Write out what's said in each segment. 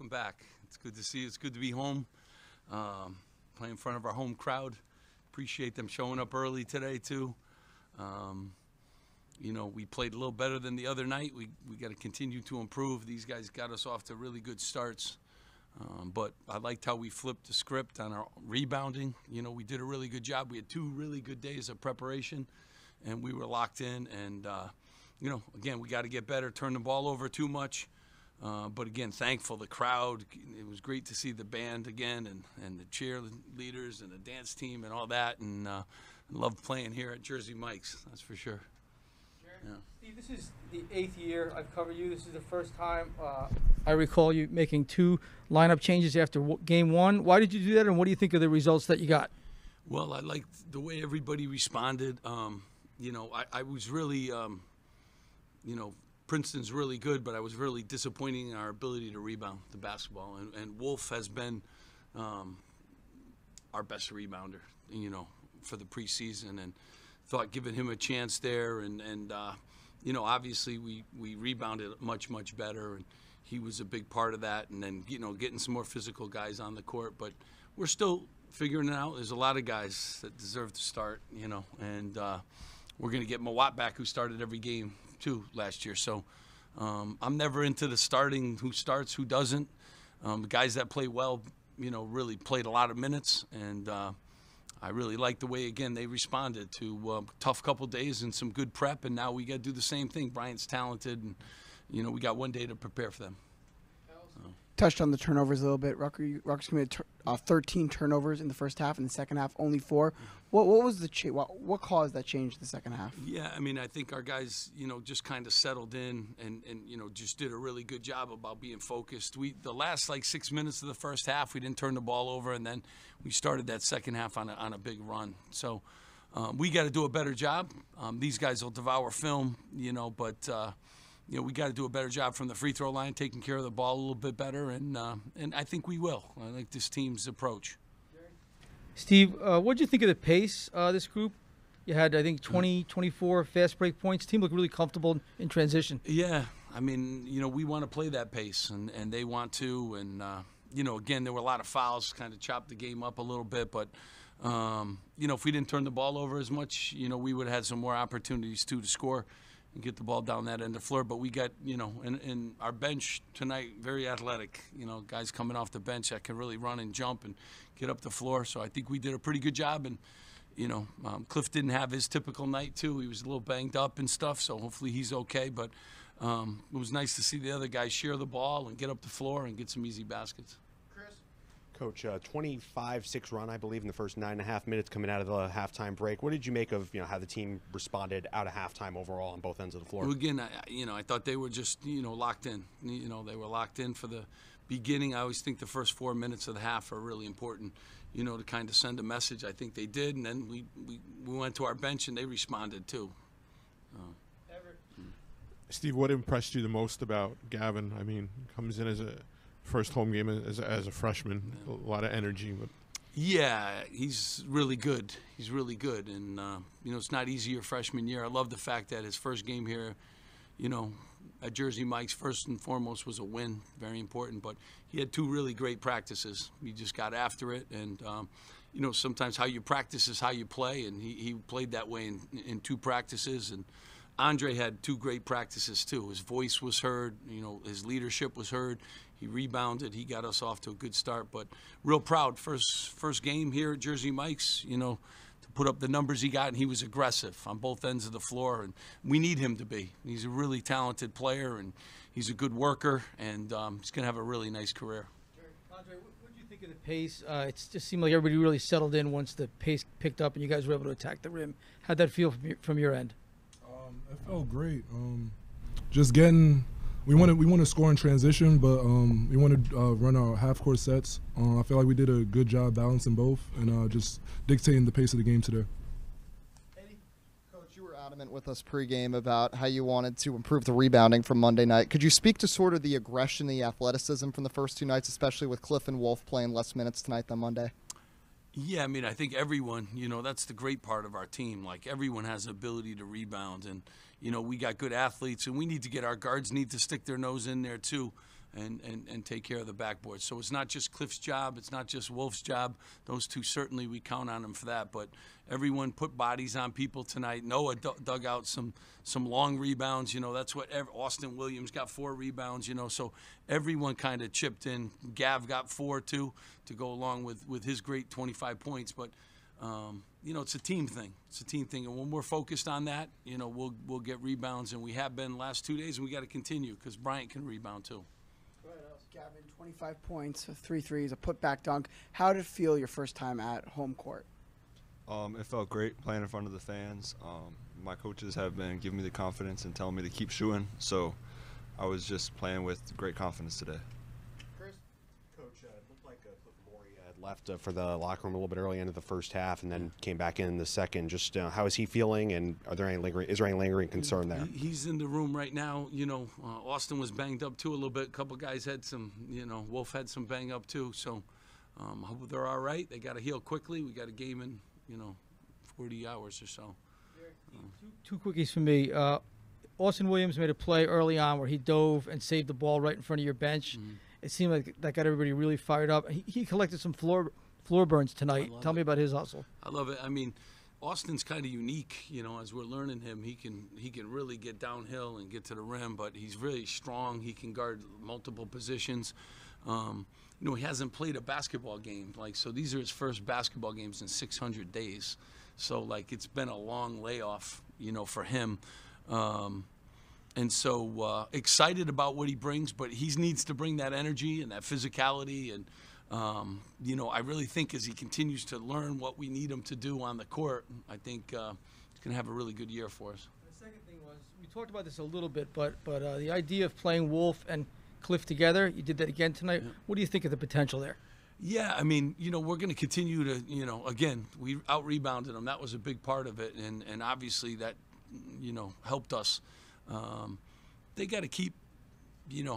welcome back. It's good to see you. It's good to be home, playing in front of our home crowd. Appreciate them showing up early today, too. You know, we played a little better than the other night. We got to continue to improve. These guys got us off to really good starts. But I liked how we flipped the script on our rebounding. You know, we did a really good job. We had 2 really good days of preparation, and we were locked in. And, you know, again, we got to get better, turn the ball over too much. But, again, thankful, the crowd. It was great to see the band again and the cheerleaders and the dance team and all that. And love playing here at Jersey Mike's, that's for sure. Yeah. Steve, this is the 8th year I've covered you. This is the first time I recall you making 2 lineup changes after game 1. Why did you do that, and what do you think of the results that you got? Well, I liked the way everybody responded. You know, I was really, you know, Princeton's really good, but I was really disappointed in our ability to rebound the basketball. And Wolf has been our best rebounder, you know, for the preseason, and thought giving him a chance there, and you know, obviously we rebounded much better, and he was a big part of that. And then, you know, getting some more physical guys on the court, but we're still figuring it out. There's a lot of guys that deserve to start, you know, and we're going to get Mawat back, who started every game too last year. So I'm never into the starting who starts, who doesn't. The guys that play well, you know, really played a lot of minutes, and I really like the way, again, they responded to a tough couple days and some good prep, and now we got to do the same thing. Bryant's talented, and, you know, we got 1 day to prepare for them. Touched on the turnovers a little bit. Rutgers committed 13 turnovers in the first half. In the second half, only 4. What was the what caused that change in the second half? Yeah, I mean, I think our guys, you know, just kind of settled in and you know, just did a really good job about being focused. The last like 6 minutes of the first half, we didn't turn the ball over, and then we started that second half on a big run. So we got to do a better job. These guys will devour film, you know, but you know, we got to do a better job from the free throw line, taking care of the ball a little bit better, and I think we will. I like this team's approach. Steve, what did you think of the pace this group? You had, I think, 24 fast break points. The team looked really comfortable in transition. Yeah, I mean, you know, we want to play that pace, and they want to. And, you know, again, there were a lot of fouls, kind of chopped the game up a little bit. But, you know, if we didn't turn the ball over as much, you know, we would have had some more opportunities, too, to score and get the ball down that end of the floor. But we got, you know, in our bench tonight, very athletic, you know, guys coming off the bench that can really run and jump and get up the floor. So I think we did a pretty good job. And, you know, Cliff didn't have his typical night, too. He was a little banged up and stuff, so hopefully he's okay. But it was nice to see the other guys share the ball and get up the floor and get some easy baskets. Coach, 25-6 run, I believe, in the first 9.5 minutes coming out of the halftime break. What did you make of, you know, how the team responded out of halftime overall on both ends of the floor? Well, again, you know, I thought they were just, you know, locked in. You know, they were locked in for the beginning. I always think the first 4 minutes of the half are really important, you know, to kind of send a message. I think they did, and then we went to our bench and they responded too. Steve, what impressed you the most about Gavin? I mean, comes in as a first home game as a freshman, a lot of energy. But yeah, he's really good. He's really good, and you know, it's not easy your freshman year. I love the fact that his first game here, you know, at Jersey Mike's, first and foremost was a win, very important. But he had 2 really great practices. He just got after it, and you know, sometimes how you practice is how you play, and he played that way in 2 practices. And Andre had 2 great practices too. His voice was heard, you know, his leadership was heard. He rebounded. He got us off to a good start, but real proud. First game here at Jersey Mike's, you know, to put up the numbers he got, and he was aggressive on both ends of the floor, and we need him to be. He's a really talented player, and he's a good worker, and he's going to have a really nice career. Andre, what did you think of the pace? It just seemed like everybody really settled in once the pace picked up and you guys were able to attack the rim. How'd that feel from your end? It felt great. Just getting. We want to score in transition, but we want to run our half-court sets. I feel like we did a good job balancing both and just dictating the pace of the game today. Coach, you were adamant with us pregame about how you wanted to improve the rebounding from Monday night. Could you speak to sort of the aggression, the athleticism from the first 2 nights, especially with Cliff and Wolf playing less minutes tonight than Monday? Yeah, I mean, I think everyone, you know, that's the great part of our team. Like, everyone has the ability to rebound, and, you know, we got good athletes, and we need to get our guards need to stick their nose in there too. and take care of the backboard. So it's not just Cliff's job, it's not just Wolf's job. Those two, certainly we count on them for that. But everyone put bodies on people tonight. Noah dug out some long rebounds. That's what Austin Williams got 4 rebounds. So everyone kind of chipped in. Gav got 4 too to go along with his great 25 points. But it's a team thing. It's a team thing, and when we're focused on that, we'll get rebounds, and we have been the last 2 days, and we got to continue because Bryant can rebound too. Gavin, 25 points, 3 threes, a putback dunk. How did it feel your first time at home court? It felt great playing in front of the fans. My coaches have been giving me the confidence and telling me to keep shooting, so I was just playing with great confidence today. Coach, it looked like Cliff Morey had left for the locker room a little bit early into the first half and then came back in the second. Just how is he feeling, and is there any lingering concern there? He's in the room right now. Austin was banged up too a little bit. A couple guys had some, Wolf had some bang up too. So I hope they're all right. They got to heal quickly. We got a game in, 40 hours or so. Two quickies for me. Austin Williams made a play early on where he dove and saved the ball right in front of your bench. Mm-hmm. It seemed like that got everybody really fired up. He collected some floor burns tonight. Tell me about his hustle. I love it. I mean, Austin's kind of unique, as we're learning him. He can really get downhill and get to the rim, but he's really strong. He can guard multiple positions. He hasn't played a basketball game. So these are his first basketball games in 600 days. So, it's been a long layoff, for him. And so excited about what he brings, but he needs to bring that energy and that physicality. And, I really think as he continues to learn what we need him to do on the court, I think he's going to have a really good year for us. The second thing was, we talked about this a little bit, but the idea of playing Wolf and Cliff together, you did that again tonight. Yeah. What do you think of the potential there? Yeah, I mean, we're going to continue to, again, we out-rebounded them. That was a big part of it, and obviously that, helped us. They got to keep,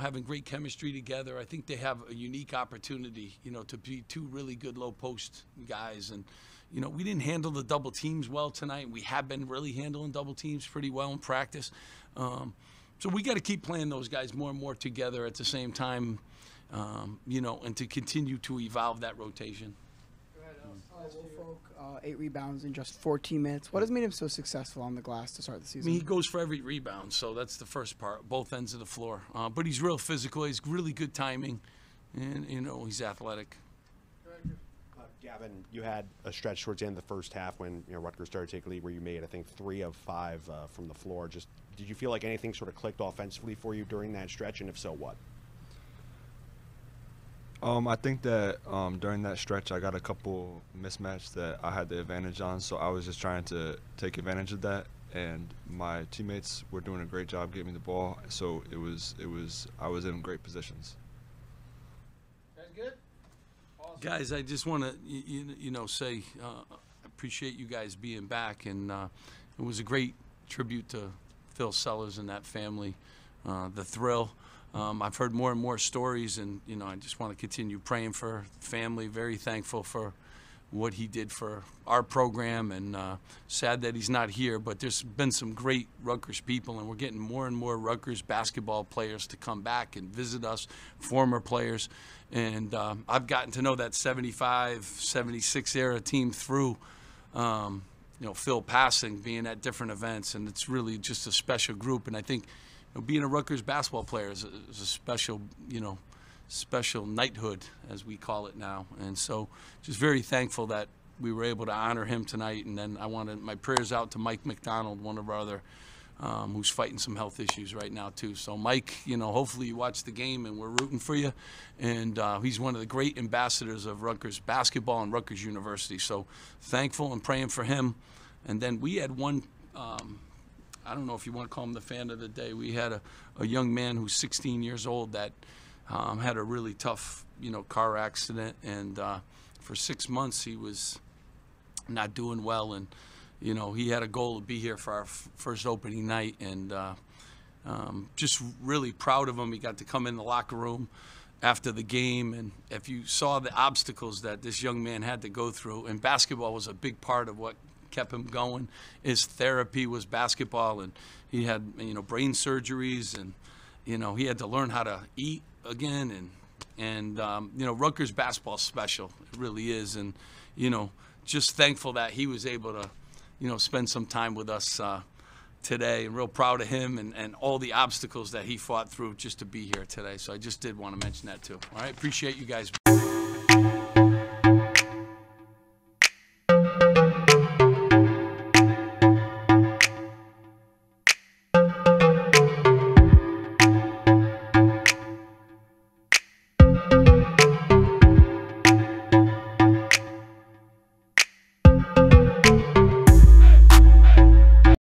having great chemistry together. I think they have a unique opportunity, to be 2 really good low-post guys. And, we didn't handle the double teams well tonight. We have been really handling double teams pretty well in practice. So we got to keep playing those guys more and more together at the same time, and to continue to evolve that rotation. Wolfolk, 8 rebounds in just 14 minutes. What has made him so successful on the glass to start the season? I mean, he goes for every rebound, so that's the first part, both ends of the floor. But he's real physical. He's really good timing, and, he's athletic. Gavin, you had a stretch towards the end of the first half when Rutgers started to take a lead where you made, I think, 3 of 5 from the floor. Just did you feel like anything sort of clicked offensively for you during that stretch, and if so, what? I think that during that stretch, I got a couple mismatches that I had the advantage on, so I was just trying to take advantage of that. And my teammates were doing a great job getting me the ball, so I was in great positions. That's good. Awesome. Guys, I just want to say I appreciate you guys being back, and it was a great tribute to Phil Sellers and that family. The thrill. I've heard more and more stories, and I just want to continue praying for family. Very thankful for what he did for our program, and sad that he's not here. But there's been some great Rutgers people, and we're getting more and more Rutgers basketball players to come back and visit us, former players. And I've gotten to know that 75, 76 era team through, Phil passing, being at different events, and it's really just a special group. And I think being a Rutgers basketball player is a special, special knighthood, as we call it now. And so just very thankful that we were able to honor him tonight. And then I wanted my prayers out to Mike McDonald, one of our other, who's fighting some health issues right now too. So Mike, hopefully you watch the game, and we're rooting for you. And he's one of the great ambassadors of Rutgers basketball and Rutgers University. So thankful and praying for him. And then we had one, I don't know if you want to call him the fan of the day. We had a young man who's 16 years old that had a really tough, car accident, and for 6 months he was not doing well, and he had a goal to be here for our first opening night, and just really proud of him. He got to come in the locker room after the game, and if you saw the obstacles that this young man had to go through, and basketball was a big part of what kept him going. His therapy was basketball, and he had brain surgeries, and you know, he had to learn how to eat again, and you know, Rutgers basketball's special. It really is, and you know, just thankful that he was able to, you know, spend some time with us today, and real proud of him and all the obstacles that he fought through just to be here today. So I just did want to mention that too. All right, appreciate you guys.